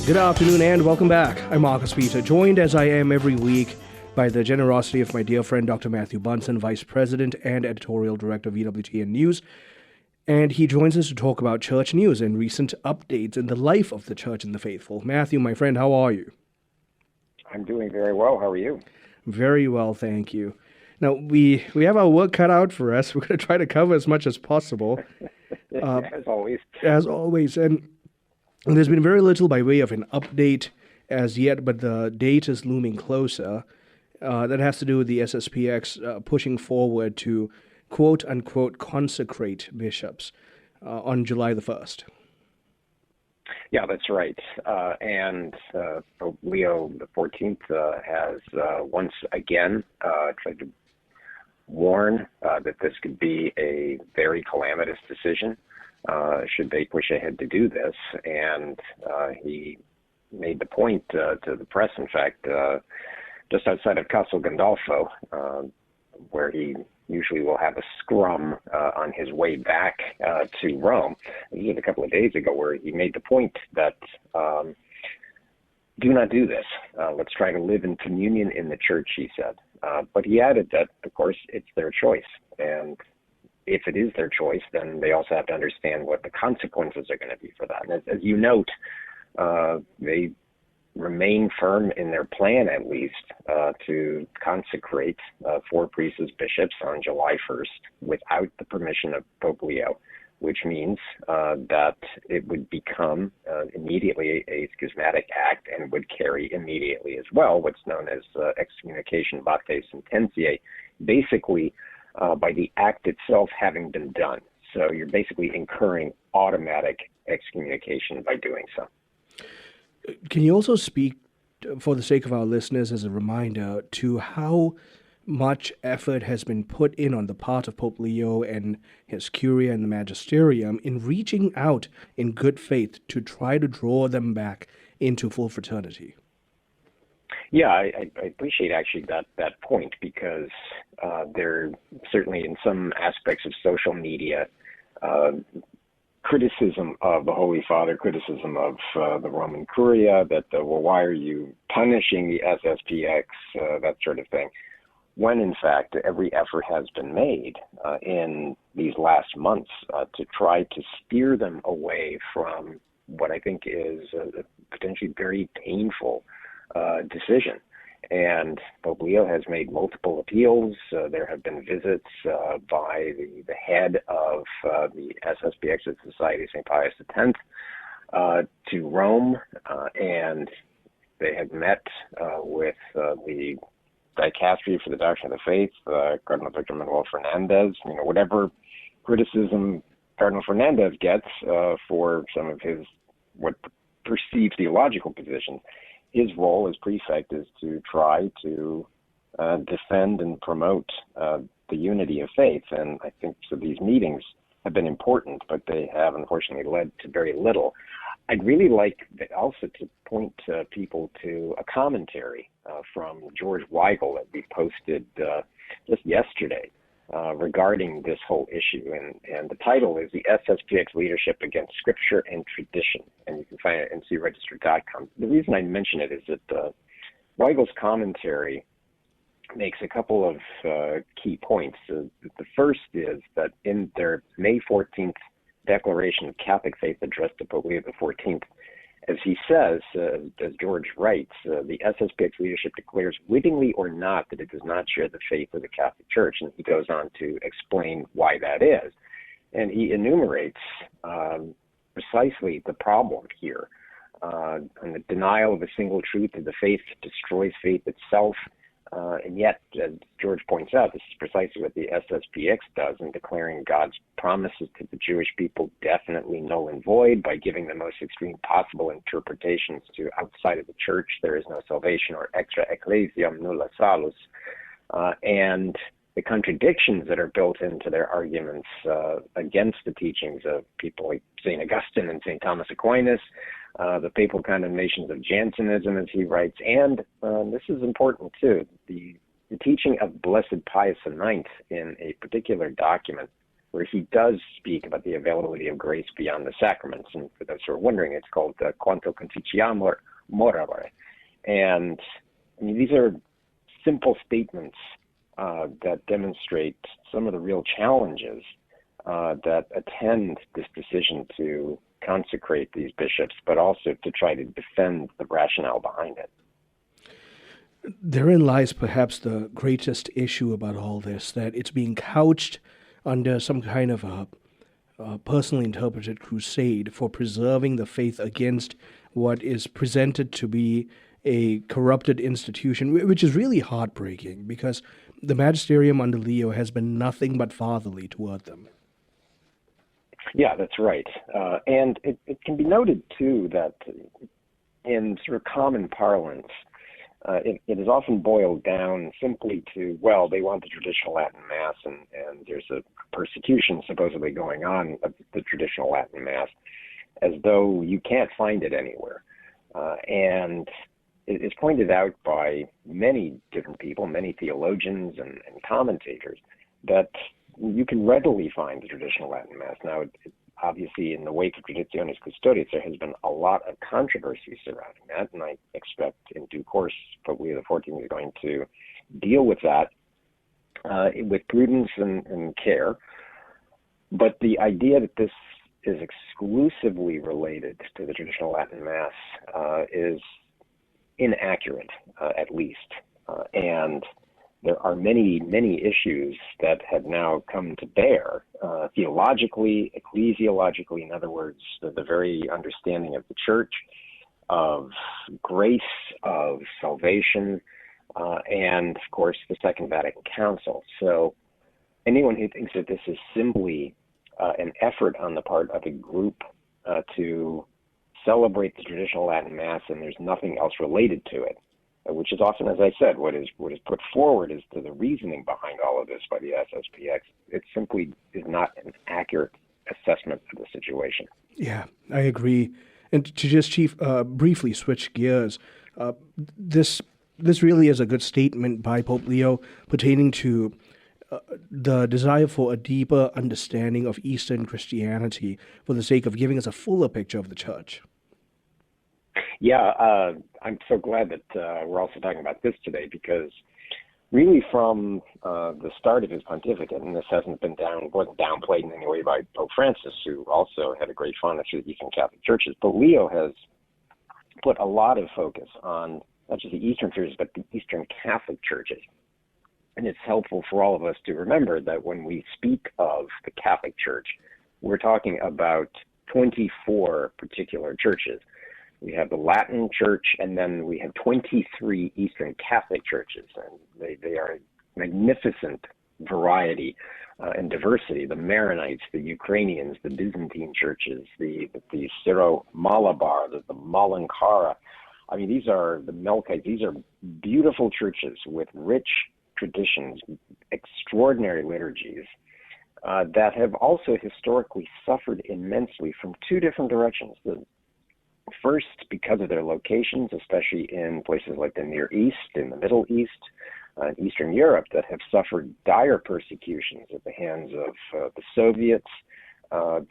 Good afternoon and welcome back. I'm Marcus Peter, joined as I am every week by the generosity of my dear friend Dr. Matthew Bunson, Vice President and Editorial Director of EWTN News. And he joins us to talk about church news and recent updates in the life of the church and the faithful. Matthew, my friend, how are you? I'm doing very well. How are you? Very well, thank you. Now, we have our work cut out for us. We're going to try to cover as much as possible. As always. As always. And there's been very little by way of an update as yet, but the date is looming closer. That has to do with the SSPX pushing forward to, quote-unquote, consecrate bishops on July the 1st. Yeah, that's right. And Pope Leo XIV has once again tried to warn that this could be a very calamitous decision should they push ahead to do this. And he made the point to the press, in fact, just outside of Castel Gandolfo, where he usually will have a scrum on his way back to Rome. This was a couple of days ago where he made the point that do not do this. Let's try to live in communion in the church, he said. But he added that, of course, it's their choice. And if it is their choice, then they also have to understand what the consequences are going to be for that. And as you note, they remain firm in their plan, at least, to consecrate 4 priests as bishops on July 1st without the permission of Pope Leo, which means that it would become immediately a schismatic act and would carry immediately as well what's known as excommunication vatae sententiae, basically by the act itself having been done. So you're basically incurring automatic excommunication by doing so. Can you also speak, for the sake of our listeners, as a reminder, to how much effort has been put in on the part of Pope Leo and his curia and the magisterium in reaching out in good faith to try to draw them back into full fraternity? Yeah, I appreciate actually that point, because there certainly in some aspects of social media, criticism of the Holy Father, criticism of the Roman Curia, that, well, why are you punishing the SSPX, that sort of thing, when in fact every effort has been made in these last months to try to steer them away from what I think is a potentially very painful decision. And Pope Leo has made multiple appeals. There have been visits by the head of the SSPX Society, St. Pius X, to Rome, and they have met with the Dicastery for the Doctrine of the Faith, Cardinal Victor Manuel Fernandez. Whatever criticism Cardinal Fernandez gets for some of his what perceived theological positions, his role as prefect is to try to defend and promote the unity of faith. And I think so these meetings have been important, but they have unfortunately led to very little. I'd really like also to point people to a commentary from George Weigel that we posted just yesterday regarding this whole issue. And the title is The SSPX Leadership Against Scripture and Tradition. And you can find it at ncregister.com. The reason I mention it is that Weigel's commentary makes a couple of key points. The first is that in their May 14th Declaration of Catholic Faith addressed to Pope Leo XIV, as he says, as George writes, the SSPX leadership declares wittingly or not that it does not share the faith of the Catholic Church, and he goes on to explain why that is. And he enumerates precisely the problem here. And the denial of a single truth of the faith destroys faith itself. And yet, as George points out, this is precisely what the SSPX does in declaring God's promises to the Jewish people definitely null and void by giving the most extreme possible interpretations to outside of the church. There is no salvation, or extra ecclesiam nulla salus. And the contradictions that are built into their arguments against the teachings of people like St. Augustine and St. Thomas Aquinas, the papal condemnations of Jansenism, as he writes, and this is important too, the teaching of Blessed Pius IX in a particular document, where he does speak about the availability of grace beyond the sacraments. And for those who are wondering, it's called Quanto Conficiamur Morare. And I mean, these are simple statements that demonstrate some of the real challenges that attend this decision to consecrate these bishops, but also to try to defend the rationale behind it. Therein lies perhaps the greatest issue about all this, that it's being couched under some kind of a personally interpreted crusade for preserving the faith against what is presented to be a corrupted institution, which is really heartbreaking because the magisterium under Leo has been nothing but fatherly toward them. Yeah, that's right. And it can be noted, too, that in sort of common parlance, it is often boiled down simply to, well, they want the traditional Latin Mass, and there's a persecution supposedly going on of the traditional Latin Mass, as though you can't find it anywhere. And it's pointed out by many different people, many theologians and commentators, that you can readily find the traditional Latin Mass. Now, obviously, in the wake of Traditionis Custodes, there has been a lot of controversy surrounding that, and I expect in due course Pope Leo XIV is going to deal with that with prudence and care. But the idea that this is exclusively related to the traditional Latin Mass is inaccurate, at least. And there are many, many issues that have now come to bear, theologically, ecclesiologically, in other words, the very understanding of the church, of grace, of salvation, and, of course, the Second Vatican Council. So anyone who thinks that this is simply an effort on the part of a group to celebrate the traditional Latin Mass and there's nothing else related to it, which is often, as I said, what is put forward as to the reasoning behind all of this by the SSPX. It simply is not an accurate assessment of the situation. Yeah, I agree. And to just, Chief, briefly switch gears, this really is a good statement by Pope Leo pertaining to the desire for a deeper understanding of Eastern Christianity for the sake of giving us a fuller picture of the Church. Yeah, I'm so glad that we're also talking about this today, because really from the start of his pontificate, and this wasn't downplayed in any way by Pope Francis, who also had a great fondness for the Eastern Catholic churches, but Leo has put a lot of focus on not just the Eastern churches, but the Eastern Catholic churches. And it's helpful for all of us to remember that when we speak of the Catholic Church, we're talking about 24 particular churches. We have the Latin Church, and then we have 23 Eastern Catholic churches, and they are a magnificent variety and diversity. The Maronites, the Ukrainians, the Byzantine churches, the Syro-Malabar, the Malankara. I mean, these are the Melkites. These are beautiful churches with rich traditions, extraordinary liturgies that have also historically suffered immensely from two different directions. First, because of their locations, especially in places like the Near East, in the Middle East, and Eastern Europe, that have suffered dire persecutions at the hands of the Soviets, from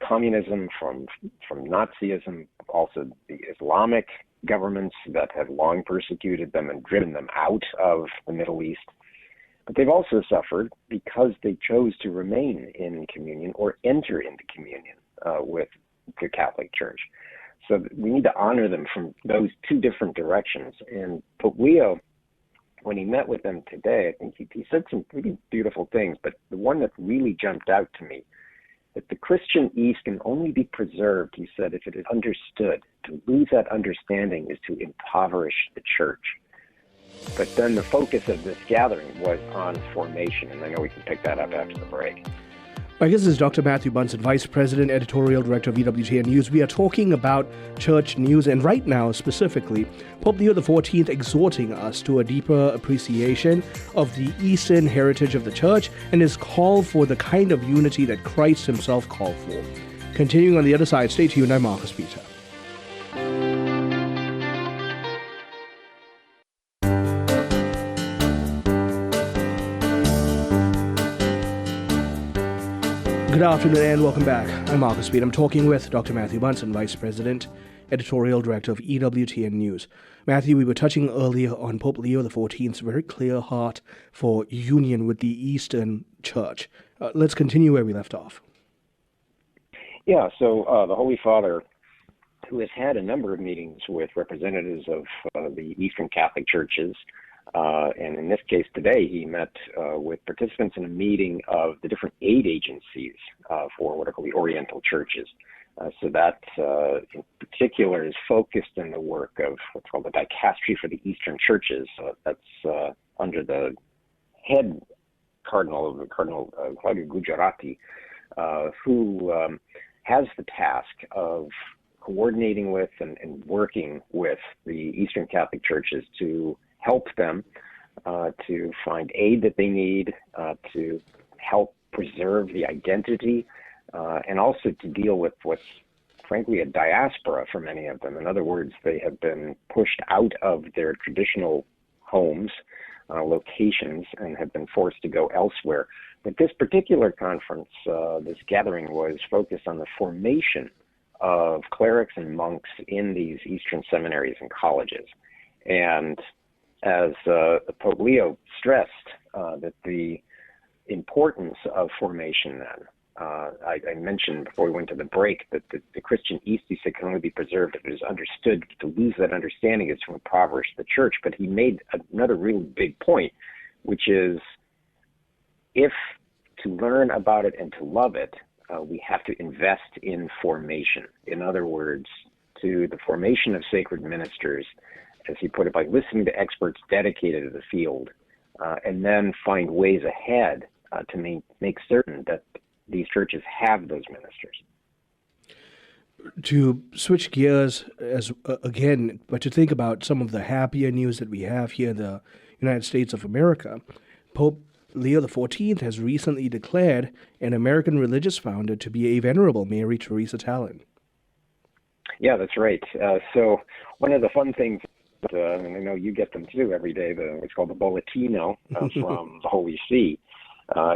communism, from Nazism, also the Islamic governments that have long persecuted them and driven them out of the Middle East. But they've also suffered because they chose to remain in communion or enter into communion with the Catholic Church. So we need to honor them from those two different directions. And Pope Leo, when he met with them today, I think he said some pretty beautiful things, but the one that really jumped out to me, that the Christian East can only be preserved, he said, if it is understood. To lose that understanding is to impoverish the church. But then the focus of this gathering was on formation, and I know we can pick that up after the break. My guest is Dr. Matthew Bunson, Vice President, Editorial Director of EWTN News. We are talking about church news, and right now, specifically, Pope Leo XIV exhorting us to a deeper appreciation of the Eastern heritage of the Church and his call for the kind of unity that Christ himself called for. Continuing on the other side, stay tuned. I'm Marcus Peter. Good afternoon and welcome back. I'm Marcus Speed. I'm talking with Dr. Matthew Bunson, Vice President, Editorial Director of EWTN News. Matthew, we were touching earlier on Pope Leo XIV's very clear heart for union with the Eastern Church. Let's continue where we left off. Yeah, so the Holy Father, who has had a number of meetings with representatives of the Eastern Catholic churches, and in this case today, he met with participants in a meeting of the different aid agencies for what are called the Oriental churches. So that in particular is focused in the work of what's called the dicastery for the Eastern churches. That's under the head Cardinal Claudio Gujarati, who has the task of coordinating with and working with the Eastern Catholic churches to help them to find aid that they need, to help preserve the identity, and also to deal with what's frankly a diaspora for many of them. In other words, they have been pushed out of their traditional homes, locations, and have been forced to go elsewhere. But this particular conference, this gathering, was focused on the formation of clerics and monks in these Eastern seminaries and colleges. And as Pope Leo stressed that the importance of formation then, I mentioned before we went to the break that the Christian East, he said, can only be preserved if it is understood. To lose that understanding is to impoverish the church. But he made another real big point, which is if to learn about it and to love it, we have to invest in formation. In other words, to the formation of sacred ministers, as he put it, by listening to experts dedicated to the field, and then find ways ahead to make certain that these churches have those ministers. To switch gears again, but to think about some of the happier news that we have here in the United States of America, Pope Leo XIV has recently declared an American religious founder to be a venerable Mary Teresa Talon. Yeah, that's right. So one of the fun things, and I know you get them too every day, what's called the Bollettino from the Holy See,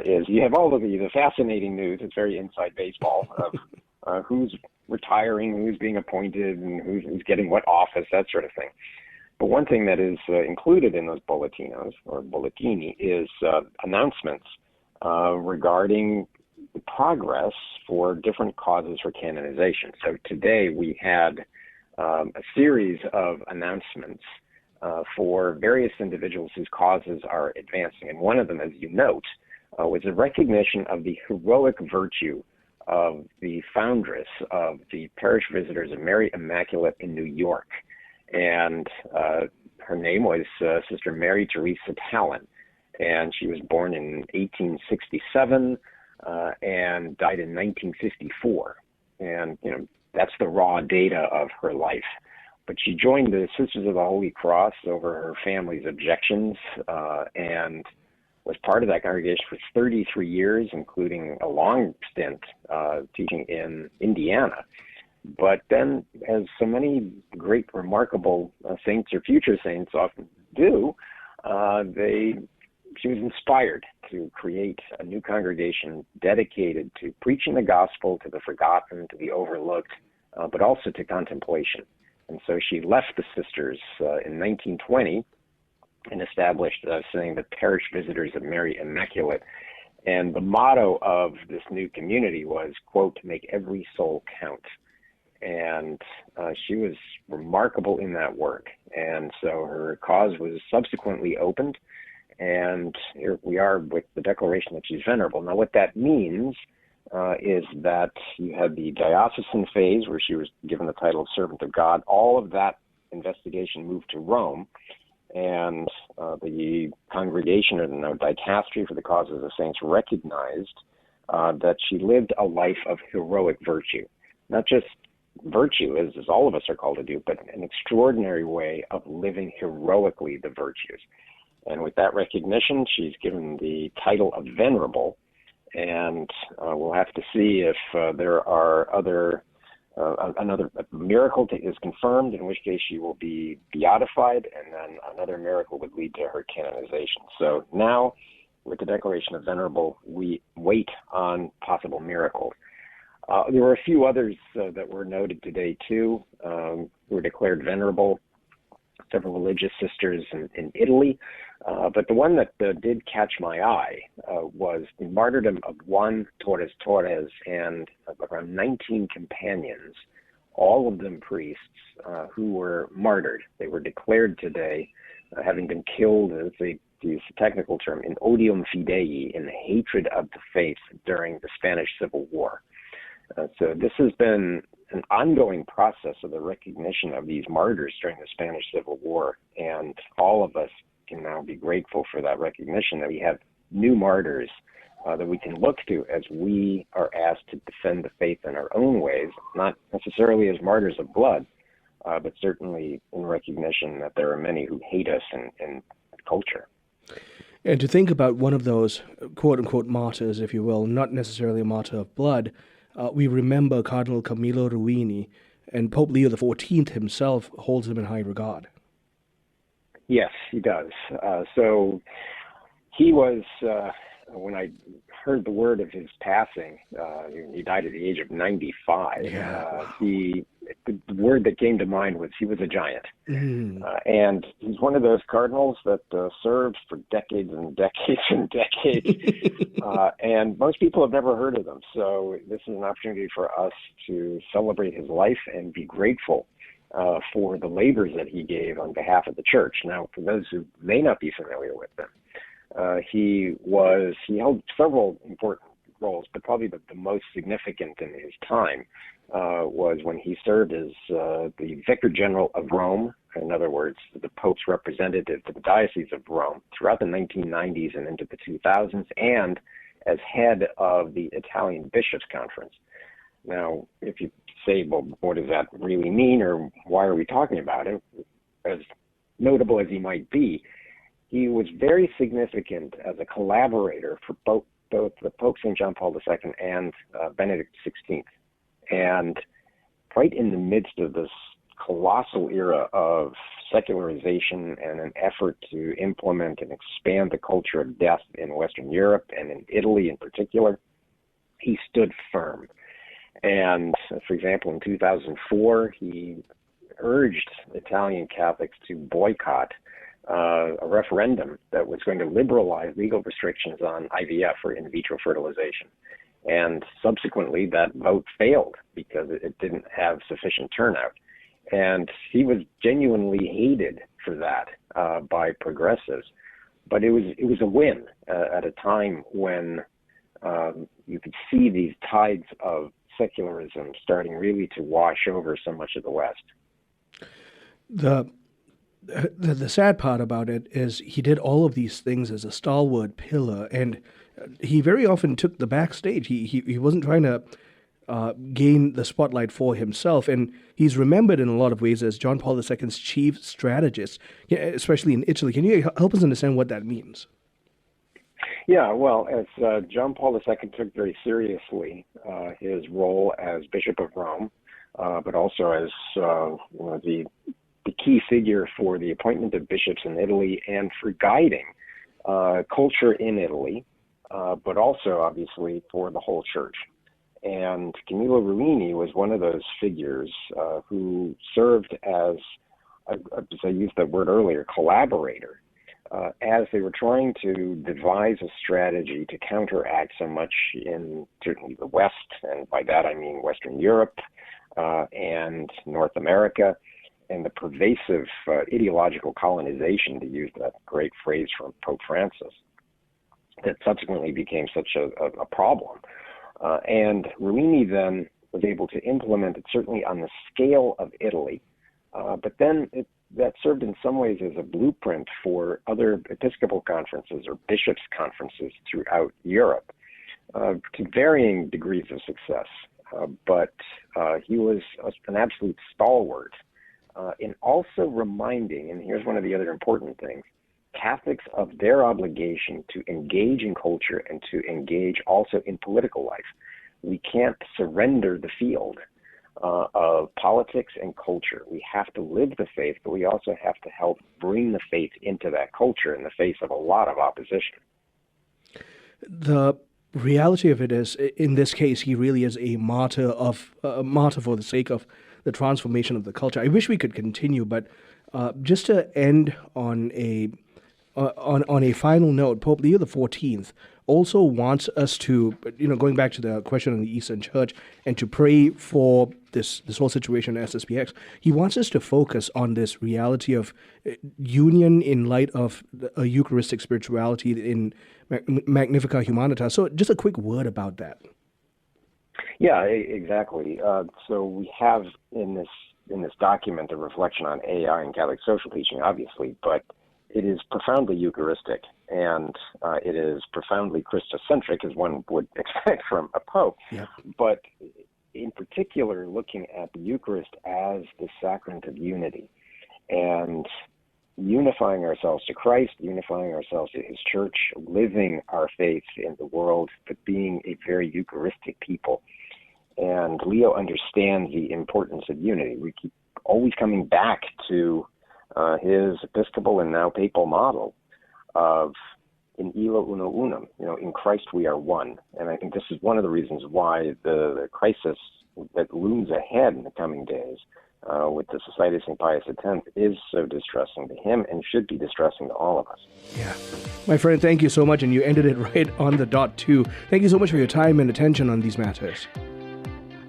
is you have all of the fascinating news. It's very inside baseball of who's retiring, who's being appointed, and who's getting what office, that sort of thing. But one thing that is included in those Bollettinos, or Bollettini, is announcements regarding the progress for different causes for canonization. So today we had a series of announcements for various individuals whose causes are advancing. And one of them, as you note, was a recognition of the heroic virtue of the foundress of the Parish Visitors of Mary Immaculate in New York. And her name was Sister Mary Teresa Talon. And she was born in 1867 and died in 1954. And, that's the raw data of her life. But she joined the Sisters of the Holy Cross over her family's objections and was part of that congregation for 33 years, including a long stint teaching in Indiana. But then, as so many great, remarkable saints or future saints often do, she was inspired to create a new congregation dedicated to preaching the gospel to the forgotten, to the overlooked, but also to contemplation. And so she left the sisters in 1920 and established, saying, the Parish Visitors of Mary Immaculate. And the motto of this new community was, quote, make every soul count. And she was remarkable in that work. And so her cause was subsequently opened. And here we are with the declaration that she's venerable. Now, what that means is that you had the diocesan phase where she was given the title of Servant of God. All of that investigation moved to Rome. And the congregation, or the dicastery for the causes of saints, recognized that she lived a life of heroic virtue. Not just virtue, as all of us are called to do, but an extraordinary way of living heroically the virtues. And with that recognition, she's given the title of venerable, and we'll have to see if there are another miracle is confirmed, in which case she will be beatified, and then another miracle would lead to her canonization. So now, with the declaration of venerable, we weight on possible miracles. There were a few others that were noted today too, who were declared venerable, several religious sisters in Italy. But the one that did catch my eye was the martyrdom of Juan Torres and around 19 companions, all of them priests, who were martyred. They were declared today, having been killed, as they use the technical term, in odium fidei, in the hatred of the faith during the Spanish Civil War. So this has been an ongoing process of the recognition of these martyrs during the Spanish Civil War, and all of us can now be grateful for that recognition, that we have new martyrs that we can look to as we are asked to defend the faith in our own ways, not necessarily as martyrs of blood, but certainly in recognition that there are many who hate us in culture. And to think about one of those quote-unquote martyrs, if you will, not necessarily a martyr of blood, we remember Cardinal Camillo Ruini, and Pope Leo XIV himself holds him in high regard. Yes, he does. So he was, when I heard the word of his passing, he died at the age of 95. Yeah. The word that came to mind was he was a giant. Mm. And he's one of those cardinals that served for decades and decades and decades. And most people have never heard of them. So this is an opportunity for us to celebrate his life and be grateful for the labors that he gave on behalf of the church. Now, for those who may not be familiar with them, he held several important roles, but probably the most significant in his time was when he served as the Vicar General of Rome, in other words, the Pope's representative to the Diocese of Rome throughout the 1990s and into the 2000s, and as head of the Italian Bishops' Conference. Now, if you say, well, what does that really mean, or why are we talking about it? As notable as he might be, he was very significant as a collaborator for both the Pope St. John Paul II and Benedict XVI. And right in the midst of this colossal era of secularization and an effort to implement and expand the culture of death in Western Europe and in Italy in particular, he stood firm. And for example, in 2004, he urged Italian Catholics to boycott a referendum that was going to liberalize legal restrictions on IVF, or in vitro fertilization. And subsequently, that vote failed because it didn't have sufficient turnout. And he was genuinely hated for that by progressives. But it was a win at a time when you could see these tides of secularism starting really to wash over so much of the West. The sad part about it is he did all of these things as a stalwart pillar, and he very often took the backstage. He wasn't trying to gain the spotlight for himself, and he's remembered in a lot of ways as John Paul II's chief strategist, especially in Italy. Can you help us understand what that means? Yeah, well, as John Paul II took very seriously his role as Bishop of Rome, but also as the key figure for the appointment of bishops in Italy and for guiding culture in Italy, but also obviously for the whole church. And Camillo Ruini was one of those figures who served as I used that word earlier, collaborator, as they were trying to devise a strategy to counteract so much in certainly the West, and by that I mean Western Europe and North America, and the pervasive ideological colonization, to use that great phrase from Pope Francis, that subsequently became such a problem. And Ruini then was able to implement it certainly on the scale of Italy, but then that served in some ways as a blueprint for other Episcopal conferences or bishops' conferences throughout Europe, to varying degrees of success. But he was an absolute stalwart in also reminding, and here's one of the other important things, Catholics of their obligation to engage in culture and to engage also in political life. We can't surrender the field of politics and culture. We have to live the faith, but we also have to help bring the faith into that culture in the face of a lot of opposition. reality of it is, in this case, he really is a martyr for the sake of the transformation of the culture. I wish we could continue, but just to end on a final note, Pope Leo XIV also wants us to, going back to the question on the Eastern Church, and to pray for this whole situation at SSPX, he wants us to focus on this reality of union in light of a Eucharistic spirituality in Magnificat Humanitas. So just a quick word about that. Yeah, exactly. So we have in this document a reflection on AI and Catholic social teaching, obviously, but it is profoundly Eucharistic, and it is profoundly Christocentric, as one would expect from a pope. Yeah. But in particular, looking at the Eucharist as the sacrament of unity, and unifying ourselves to Christ, unifying ourselves to his church, living our faith in the world, but being a very Eucharistic people. And Leo understands the importance of unity. We keep always coming back to his episcopal and now papal model of in illo uno unum, in Christ we are one. And I think this is one of the reasons why the crisis that looms ahead in the coming days with the Society of St. Pius X is so distressing to him and should be distressing to all of us. Yeah. My friend, thank you so much, and you ended it right on the dot too. Thank you so much for your time and attention on these matters.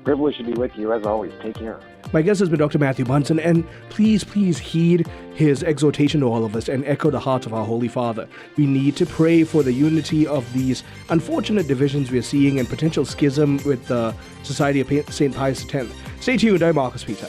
Privilege to be with you as always. Take care. My guest has been Dr. Matthew Bunson, and please heed his exhortation to all of us and echo the heart of our Holy Father. We need to pray for the unity of these unfortunate divisions we are seeing and potential schism with the Society of St. Pius X. Stay tuned. I'm Marcus Peter.